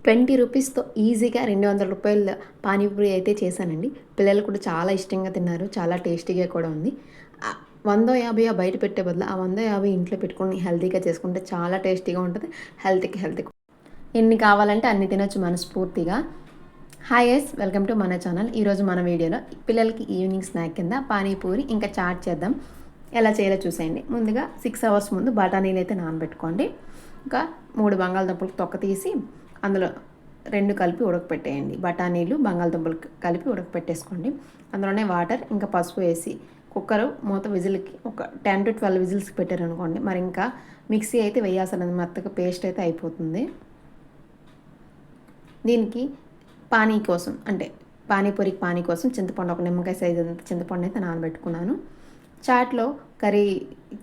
20 రూపీస్‌తో ఈజీగా 200 రూపాయల పానీపూరి అయితే చేశానండి. పిల్లలు కూడా చాలా ఇష్టంగా తిన్నారు. చాలా టేస్టీగా కూడా ఉంది. 100, 50 బయట పెట్టే బదులు ఆ 100, 50 ఇంట్లో పెట్టుకొని హెల్తీగా చేసుకుంటే చాలా టేస్టీగా ఉంటది. హెల్తీ. ఎన్ని కావాలంటే అన్ని తినొచ్చు మనస్ఫూర్తిగా. హాయ్ గైస్, వెల్కమ్ టు మన ఛానల్. ఈరోజు మన వీడియోలో పిల్లలకి ఈవినింగ్ స్నాక్ కింద పానీపూరి ఇంకా చాట్ చేద్దాం. ఎలా చేయాలో చూసేయండి. ముందుగా 6 అవర్స్ ముందు బఠానీలు అయితే నానబెట్టుకోండి. ఇంకా 3 బంగాళదుంపలు తొక్క తీసి అందులో 2 కలిపి ఉడకపెట్టేయండి. బఠానీలు బంగాళదుంపలు కలిపి ఉడకపెట్టేసుకోండి. అందులోనే వాటర్ ఇంకా పసుపు వేసి కుక్కర్ మూత విజిల్కి ఒక 10 to 12 విజిల్స్కి పెట్టారనుకోండి, మరి ఇంకా మిక్సీ అయితే వేయాల్సిన మెత్తగా పేస్ట్ అయితే అయిపోతుంది. దీనికి పానీ కోసం అంటే పానీ కోసం చింతపండు, ఒక నిమ్మకాయ సైజు చింతపండు అయితే నానబెట్టుకున్నాను. చాట్లో కర్రీ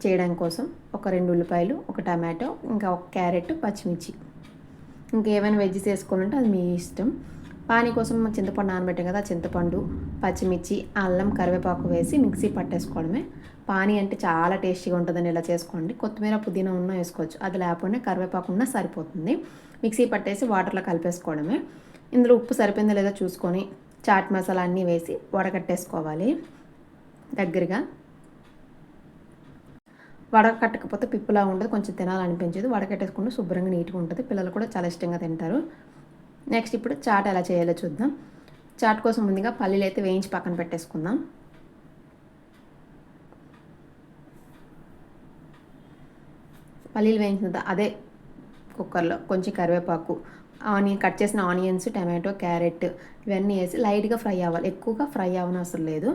చేయడం కోసం ఒక 2 ఉల్లిపాయలు, ఒక టమాటో, ఇంకా ఒక క్యారెట్, పచ్చిమిర్చి, ఇంకేమైనా వెజ్జెస్ వేసుకోవాలంటే అది మీ ఇష్టం. పానీ కోసం చింతపండు నానబెట్టాం కదా, చింతపండు, పచ్చిమిర్చి, అల్లం, కరివేపాకు వేసి మిక్సీ పట్టేసుకోవడమే. పానీ అంటే చాలా టేస్టీగా ఉంటుందని ఇలా చేసుకోండి. కొత్తిమీర, పుదీనా ఉన్నా వేసుకోవచ్చు, అది లేకపోతే కరివేపాకు ఉన్నా సరిపోతుంది. మిక్సీ పట్టేసి వాటర్లో కలిపేసుకోవడమే. ఇందులో ఉప్పు సరిపోయిందో లేదో చూసుకొని చాట్ మసాలా అన్నీ వేసి వడకట్టేసుకోవాలి. దగ్గరగా వడకట్టకపోతే పిప్పులా ఉంటుంది, కొంచెం తినాలనిపించదు. వడకట్టేసుకుంటే శుభ్రంగా నీట్గా ఉంటుంది. పిల్లలు కూడా చాలా ఇష్టంగా తింటారు. నెక్స్ట్ ఇప్పుడు చాట్ ఎలా చేయాలో చూద్దాం. చాట్ కోసం ముందుగా పల్లీలు అయితే వేయించి పక్కన పెట్టేసుకుందాం. పల్లీలు వేయించిన అదే కుక్కర్లో కొంచెం కరివేపాకు, కట్ చేసిన ఆనియన్స్, టమాటో, క్యారెట్ ఇవన్నీ వేసి లైట్గా ఫ్రై అవ్వాలి. ఎక్కువగా ఫ్రై అవ్వనవసరం లేదు.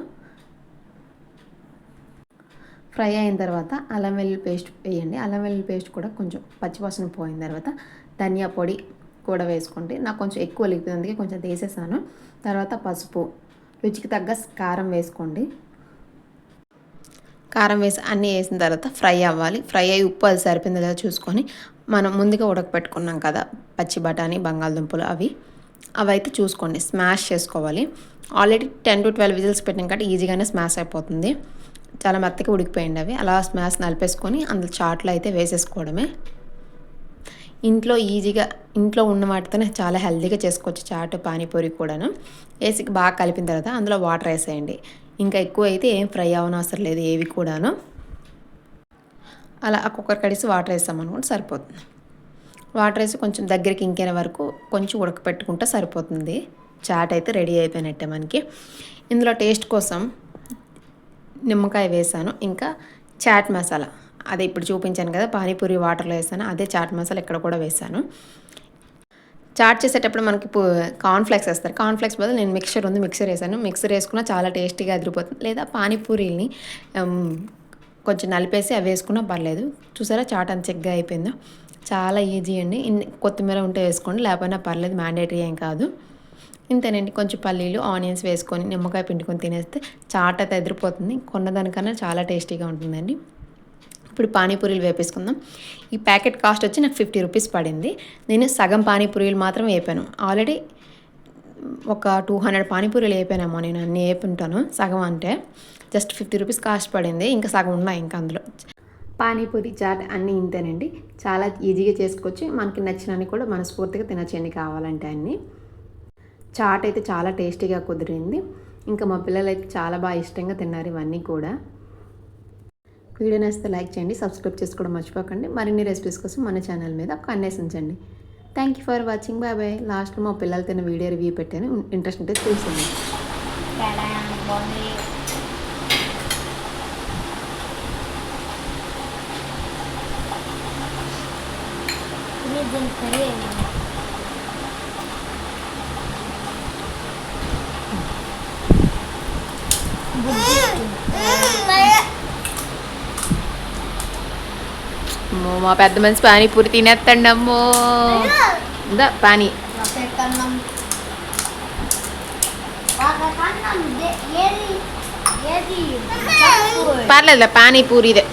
ఫ్రై అయిన తర్వాత అల్లం వెల్లుల్లి పేస్ట్ వేయండి. అల్లం వెల్లుల్లి పేస్ట్ కూడా కొంచెం పచ్చివాసన పోయిన తర్వాత ధనియా పొడి కూడా వేసుకోండి. నాకు కొంచెం ఎక్కువ లిక్విడ్, అందుకే కొంచెం తీసేసాను. తర్వాత పసుపు, రుచికి తగ్గ కారం వేసుకోండి. కారం వేసి అన్నీ వేసిన తర్వాత ఫ్రై అవ్వాలి. ఫ్రై అయ్యి ఉప్పు అది సరిపోయిందో లేదో చూసుకొని మనం ముందుగా ఉడకపెట్టుకున్నాం కదా పచ్చి బఠానీ, బంగాళదుంపలు, అవి అయితే చూసుకోండి. స్మాష్ చేసుకోవాలి. ఆల్రెడీ 10 to 12 విజిల్స్ పెట్టిన కాబట్టి ఈజీగానే స్మాష్ అయిపోతుంది. చాలా మెత్తగా ఉడికిపోయింది అవి. అలా స్మాష్ నలిపేసుకొని అందులో చాట్లో అయితే వేసేసుకోవడమే. ఇంట్లో ఉన్న వాటితోనే చాలా హెల్తీగా చేసుకోవచ్చు చాట్, పానీపూరి కూడాను. వేసి బాగా కలిపిన తర్వాత అందులో వాటర్ వేసేయండి. ఇంకా ఎక్కువ అయితే ఏం ఫ్రై అవ్వనవసరం లేదు ఏవి కూడాను. అలా కుక్కర్ కడిసి వాటర్ వేసామనుకోండి సరిపోతుంది. వాటర్ వేసి కొంచెం దగ్గరికి ఇంకేన వరకు కొంచెం ఉడకపెట్టుకుంటే సరిపోతుంది. చాట్ అయితే రెడీ అయిపోయినట్టే మనకి. ఇందులో టేస్ట్ కోసం నిమ్మకాయ వేసాను. ఇంకా చాట్ మసాలా అదే ఇప్పుడు చూపించాను కదా పానీపూరి వాటర్లో వేసాను, అదే చాట్ మసాలా ఇక్కడ కూడా వేసాను. చాట్ చేసేటప్పుడు మనకి కార్న్ఫ్లెక్స్ వేస్తారు. కార్న్ఫ్లెక్స్ బదులు నేను మిక్సర్ వేసాను. మిక్సర్ వేసుకున్నా చాలా టేస్టీగా అదిరిపోతుంది. లేదా పానీపూరీని కొంచెం నలిపేసి అవి వేసుకున్నా పర్లేదు. చూసారా చాట్ అంత చెగ్గా అయిపోయిందో. చాలా ఈజీ అండి. కొత్తిమీర ఉంటే వేసుకోండి, లేకపోయినా పర్లేదు, మ్యాండేటరీ ఏం కాదు. ఇంతేనండి. కొంచెం పల్లీలు, ఆనియన్స్ వేసుకొని నిమ్మకాయ పిండుకొని తినేస్తే చాట్ అయితే ఎదిరిపోతుంది. కొన్నదానికన్నా చాలా టేస్టీగా ఉంటుందండి. ఇప్పుడు పానీపూరీలు వేపేసుకుందాం. ఈ ప్యాకెట్ కాస్ట్ వచ్చి నాకు 50 రూపీస్ పడింది. నేను సగం పానీపూరీలు మాత్రం వేపాను. ఆల్రెడీ ఒక 200 పానీపూరీలు వేపానేమో, నేను అన్నీ వేపుంటాను. సగం అంటే జస్ట్ 50 రూపీస్ కాస్ట్ పడింది. ఇంకా సగం ఉన్నాయి ఇంకా అందులో. పానీపూరి, చాట్ అన్నీ ఇంతేనండి. చాలా ఈజీగా చేసుకోవచ్చు. మనకి నచ్చినవి కూడా మనస్ఫూర్తిగా తినచ్చు ఎన్ని కావాలంటే అన్నీ. చాట్ అయితే చాలా టేస్టీగా కుదిరింది. ఇంకా మా పిల్లలు అయితే చాలా బాగా ఇష్టంగా తిన్నారు ఇవన్నీ కూడా. వీడియో నచ్చితే లైక్ చేయండి, సబ్స్క్రైబ్ చేసుకోవడం మర్చిపోకండి. మరిన్ని రెసిపీస్ కోసం మన ఛానల్ మీద కన్నేసి ఉంచండి. Thank you for watching. Bye bye. లాస్ట్లో మా పిల్లలు తిన్న వీడియో రివ్యూ పెట్టాను, ఇంట్రెస్ట్ ఉంటే చూసింది. మా పెద్ద మనిషి పానీపూరి తినేస్తాండి. అమ్మో ఇందా పానీ. పర్లేదులే, పానీపూరిదే.